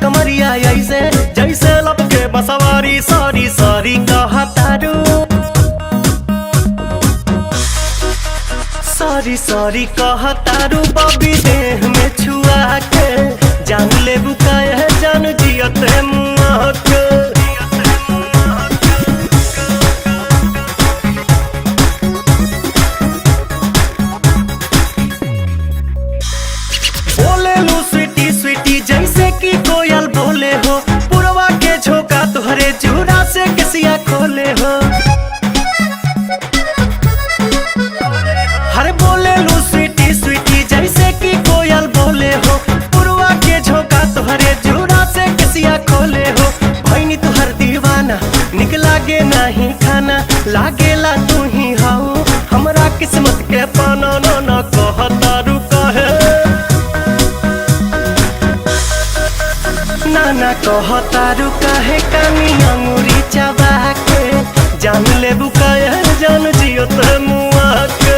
कमरिया ऐसे जैसे लपके बसवारी सॉरी सॉरी कहतारू सॉरी सॉरी कहतारू बबी देह में छुआ के जान ले बुकाए जान जियत मुआ के बोले लू स्वीटी स्वीटी जैसे कि कोयल बोले हो पुरवा के झोंका तुहरे जूड़ा से किसिया खोले हो हर बोले लू स्वीटी स्वीटी जैसे कि कोयल बोले हो पुरवा के झोंका तुहरे जूड़ा से किसिया खोले हो भैनी तुहर दीवाना निक लागे नहीं खाना लागेला तू ही हाउ हमरा किस्मत के पाना न कहतारू कहे नाना कहतारू काहे कानी अंगूरी चबा के जान ले बुकाया जान जियो ते मुआ के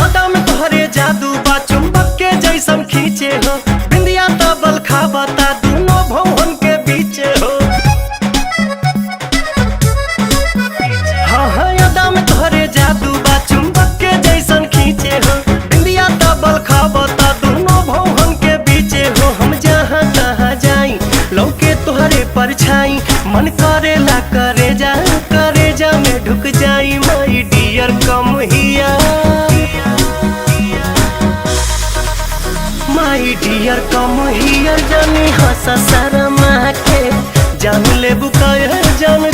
अदा में तोहरे जादू बा चुंबक के जैसन खींचे हो बिंदिया तबल खाबता दोनों भवन के बीचे हो हाँ हाँ अदा में तोहरे जादू बा चुंबक के जैसन खींचे हो बिंदिया तबल खाबता दोनों भवन के बीचे हो हम जहाँ तहाँ जाई लौके तोहरे परछाई मन करेला करे जा में ढुक जाई माई डियर कम हिया माई डियर कम हियर जानी हंसा शर्मा के जान ले बुकाया जान